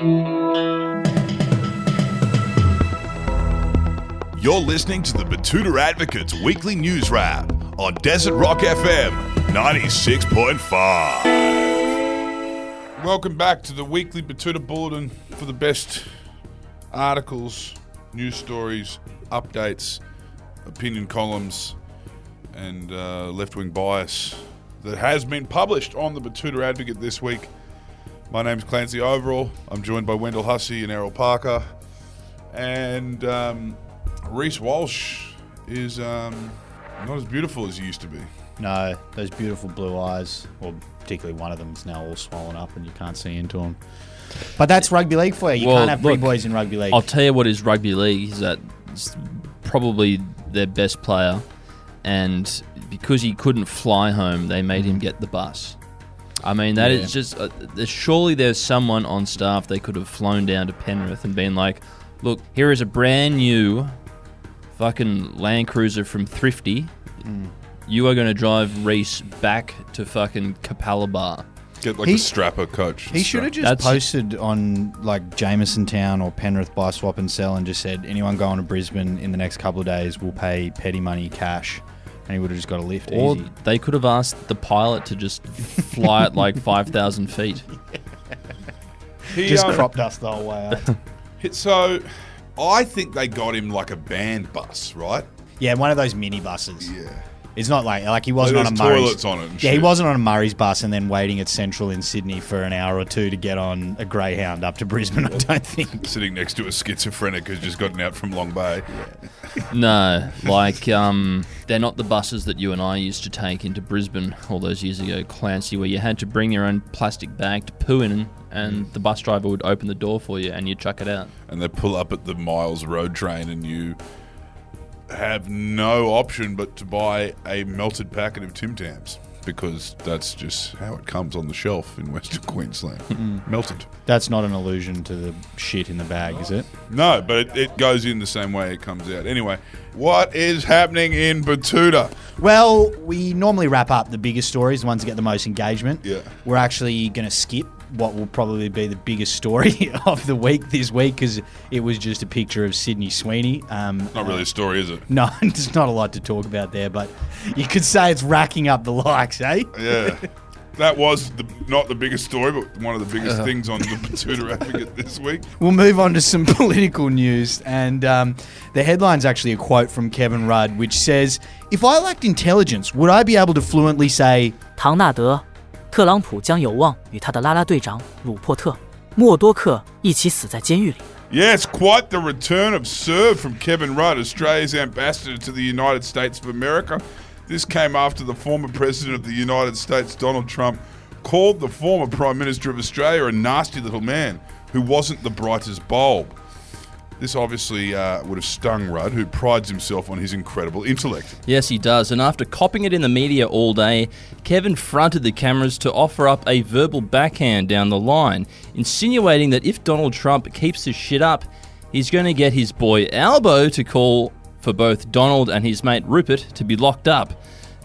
You're listening to the Betoota Advocate's weekly news wrap on Desert Rock FM 96.5. Welcome back to the weekly Betoota Bulletin for the best articles, news stories, updates, opinion columns, and left-wing bias that has been published on the Betoota Advocate this week. My name's Clancy Overall. I'm joined by Wendall, Hussey, and Errol Parker. And Reece Walsh is not as beautiful as he used to be. No, those beautiful blue eyes, or particularly one of them, is now all swollen up and you can't see into them. But that's rugby league for you. You can't have three boys in rugby league. I'll tell you what is rugby league is that it's probably their best player, and because he couldn't fly home, they made him get the bus. I mean, that is just... surely there's someone on staff they could have flown down to Penrith and been like, look, here is a brand new fucking Land Cruiser from Thrifty. You are going to drive Reece back to fucking Capalaba. Get like a strapper coach. He should have just posted on like Jameson Town or Penrith buy, swap and sell and just said, anyone going to Brisbane in the next couple of days will pay petty money cash. And he would have just got a lift or easy. They could have asked the pilot to just fly at like 5,000 feet. Just crop dust the whole way up. So, I think they got him like a band bus, right? Yeah, one of those mini buses. Yeah. It's not like he wasn't on a There's Murray's. toilets on it and Yeah, shit. he wasn't on a Murray's bus and then waiting at Central in Sydney for an hour or two to get on a Greyhound up to Brisbane, I don't think. Sitting next to a schizophrenic who's just gotten out from Long Bay. No, like they're not the buses that you and I used to take into Brisbane all those years ago, Clancy, where you had to bring your own plastic bag to poo in and the bus driver would open the door for you and you'd chuck it out. And they pull up at the Miles Road train and you have no option but to buy a melted packet of Tim Tams because that's just how it comes on the shelf in Western Queensland. Melted. That's not an allusion to the shit in the bag, is it? No, but it goes in the same way it comes out. Anyway, what is happening in Betoota? Well, we normally wrap up the biggest stories, the ones that get the most engagement. Yeah. We're actually going to skip what will probably be the biggest story of the week this week because it was just a picture of Sydney Sweeney. Not really a story, is it? No, there's not a lot to talk about there, but you could say it's racking up the likes, eh? Yeah. That was not the biggest story, but one of the biggest things on the Betoota Advocate this week. We'll move on to some political news, and the headline's actually a quote from Kevin Rudd, which says, "If I lacked intelligence, would I be able to fluently say..."唐纳德，特朗普将有望与他的啦啦队长鲁珀特、默多克一起死在监狱里。 Yes, quite the return of serve from Kevin Rudd, Australia's ambassador to the United States of America. This came after the former president of the United States, Donald Trump, called the former Prime Minister of Australia a nasty little man who wasn't the brightest bulb. This obviously would have stung Rudd, who prides himself on his incredible intellect. Yes, he does. And after copping it in the media all day, Kevin fronted the cameras to offer up a verbal backhand down the line, insinuating that if Donald Trump keeps his shit up, he's going to get his boy Albo to call for both Donald and his mate Rupert to be locked up.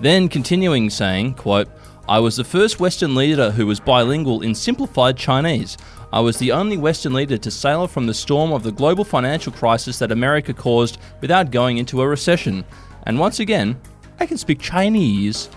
Then continuing saying, quote, "I was the first Western leader who was bilingual in simplified Chinese. I was the only Western leader to sail from the storm of the global financial crisis that America caused without going into a recession. And once again, I can speak Chinese,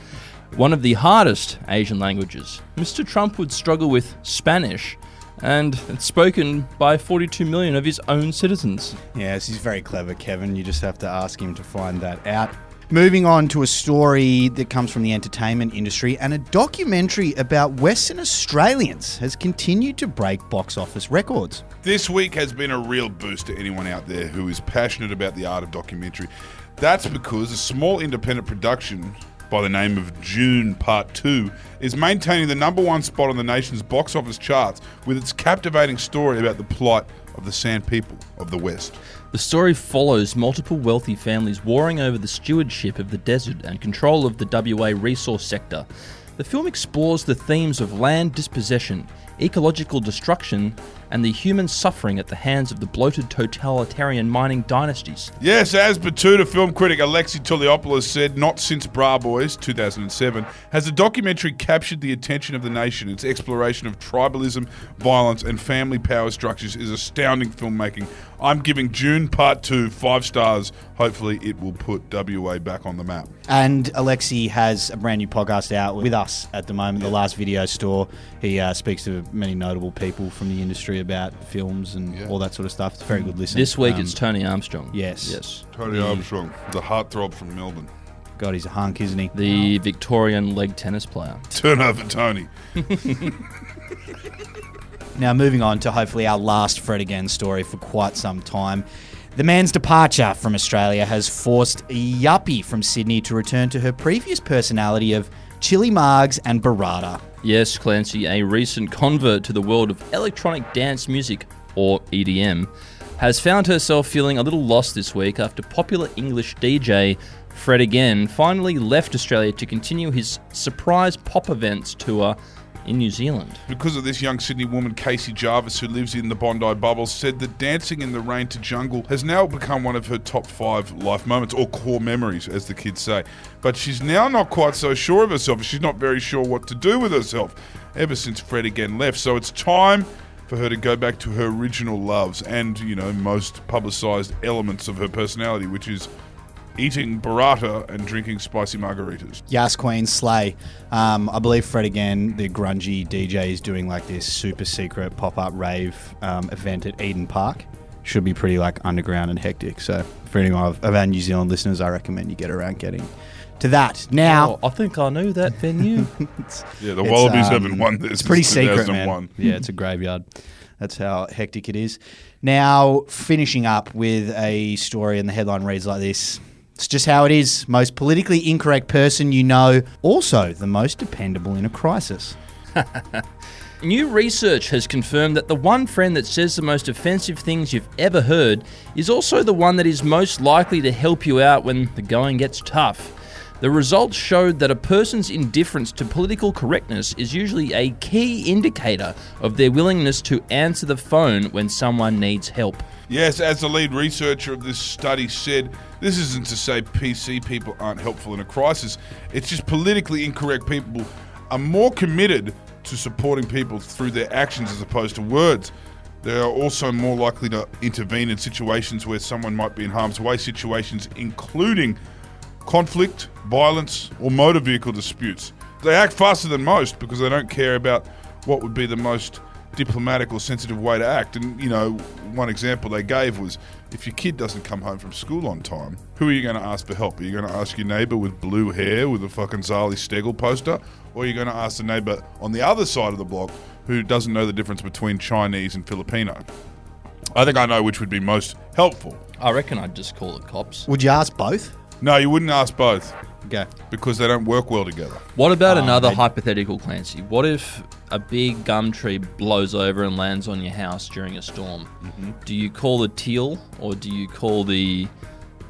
one of the hardest Asian languages. Mr. Trump would struggle with Spanish, and it's spoken by 42 million of his own citizens." Yes, he's very clever, Kevin. You just have to ask him to find that out. Moving on to a story that comes from the entertainment industry, and a documentary about Western Australians has continued to break box office records. This week has been a real boost to anyone out there who is passionate about the art of documentary. That's because a small independent production by the name of June Part 2 is maintaining the #1 spot on the nation's box office charts with its captivating story about the plight of the Sand People of the West. The story follows multiple wealthy families warring over the stewardship of the desert and control of the WA resource sector. The film explores the themes of land dispossession, ecological destruction, and the human suffering at the hands of the bloated totalitarian mining dynasties. Yes, as Betoota film critic Alexi Toliopoulos said, not since Bra Boys, 2007, has the documentary captured the attention of the nation. Its exploration of tribalism, violence, and family power structures is astounding filmmaking. I'm giving June Part 2 5 stars. Hopefully it will put WA back on the map. And Alexi has a brand new podcast out with us at the moment, The Last Video Store. He speaks to many notable people from the industry about films and all that sort of stuff. It's a very good listen. This week it's Tony Armstrong. Yes. Tony Armstrong, the heartthrob from Melbourne. God, he's a hunk, isn't he? The Victorian leg tennis player. Turn over Tony. Now, moving on to hopefully our last Fred Again story for quite some time. The man's departure from Australia has forced Yuppie from Sydney to return to her previous personality of Chili Margs and Barada. Yes, Clancy, a recent convert to the world of electronic dance music, or EDM, has found herself feeling a little lost this week after popular English DJ Fred Again finally left Australia to continue his surprise pop events tour in New Zealand. Because of this, young Sydney woman Casey Jarvis, who lives in the Bondi Bubble, said that dancing in the rain to Jungle has now become one of her top 5 life moments, or core memories, as the kids say. But she's now not quite so sure of herself. She's not very sure what to do with herself ever since Fred Again left. So it's time for her to go back to her original loves and, you know, most publicised elements of her personality, which is eating burrata and drinking spicy margaritas. Yas Queen, slay. I believe Fred Again, the grungy DJ, is doing like this super secret pop-up rave event at Eden Park. Should be pretty like underground and hectic. So for any of our New Zealand listeners, I recommend you get around getting to that. Now, I think I know that venue. The Wallabies haven't won this. It's pretty secret, man. Yeah, it's a graveyard. That's how hectic it is. Now, finishing up with a story, and the headline reads like this. It's just how it is. Most politically incorrect person you know, also the most dependable in a crisis. New research has confirmed that the one friend that says the most offensive things you've ever heard is also the one that is most likely to help you out when the going gets tough. The results showed that a person's indifference to political correctness is usually a key indicator of their willingness to answer the phone when someone needs help. Yes, as the lead researcher of this study said, this isn't to say PC people aren't helpful in a crisis. It's just politically incorrect people are more committed to supporting people through their actions as opposed to words. They are also more likely to intervene in situations where someone might be in harm's way, situations including conflict, violence, or motor vehicle disputes. They act faster than most because they don't care about what would be the most diplomatic or sensitive way to act. And, you know, one example they gave was, if your kid doesn't come home from school on time, who are you going to ask for help? Are you going to ask your neighbour with blue hair with a fucking Zali Steggall poster? Or are you going to ask the neighbour on the other side of the block who doesn't know the difference between Chinese and Filipino? I think I know which would be most helpful. I reckon I'd just call the cops. Would you ask both? No, you wouldn't ask both. Okay. Because they don't work well together. What about another hypothetical, Clancy? What if a big gum tree blows over and lands on your house during a storm? Mm-hmm. Do you call the teal or do you call the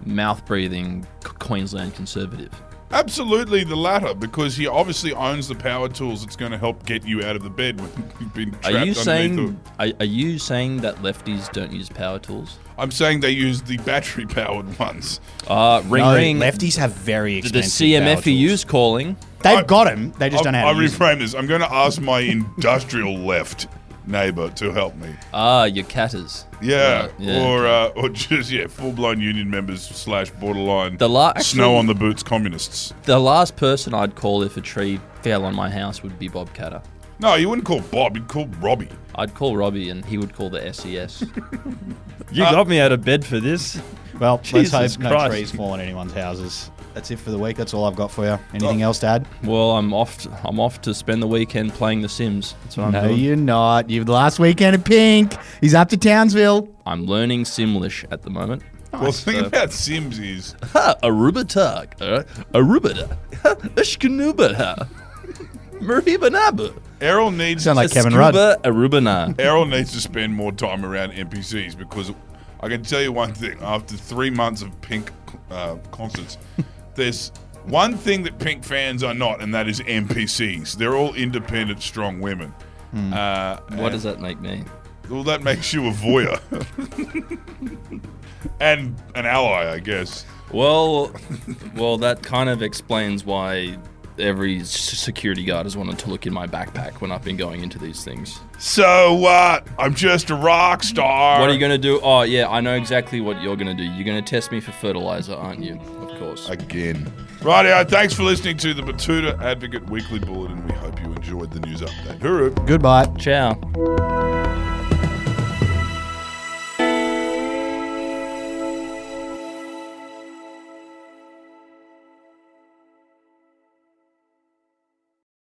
mouth-breathing Queensland Conservative? Absolutely the latter, because he obviously owns the power tools that's going to help get you out of the bed when you've been trapped underneath. Are you saying that lefties don't use power tools? I'm saying they use the battery-powered ones. Ring. Lefties have very The expensive CMFEU's calling. They've got them. They just don't know how to use them. I reframe this. I'm going to ask my industrial left neighbour to help me. Your catters. Yeah, or just full-blown union members / borderline snow on the boots communists. The last person I'd call if a tree fell on my house would be Bob Catter. No, you wouldn't call Bob. You'd call Robbie. I'd call Robbie, and he would call the SES. You got me out of bed for this. Well, Jesus let's hope no Christ. trees fall on anyone's houses. That's it for the week. That's all I've got for you. Anything else to add? Well, I'm off to spend the weekend playing The Sims. That's what I'm doing. No, you're not. You're the last weekend at Pink. He's up to Townsville. I'm learning Simlish at the moment. Well, the thing about Sims is... Aruba Tag. Aruba. Ashkanuba. Maribanaba. Errol needs... Sound like Kevin Rudd. Arubana. Errol needs to spend more time around NPCs, because I can tell you one thing. After 3 months of Pink concerts, there's one thing that Pink fans are not, and that is NPCs. They're all independent, strong women. What does that make me? Well, that makes you a voyeur. And an ally, I guess. Well, that kind of explains why every security guard has wanted to look in my backpack when I've been going into these things. So what? I'm just a rock star. What are you going to do? Oh, yeah, I know exactly what you're going to do. You're going to test me for fertilizer, aren't you? Of course. Again. Rightio, thanks for listening to the Betoota Advocate Weekly Bulletin. We hope you enjoyed the news update. Hooroo. Goodbye. Ciao.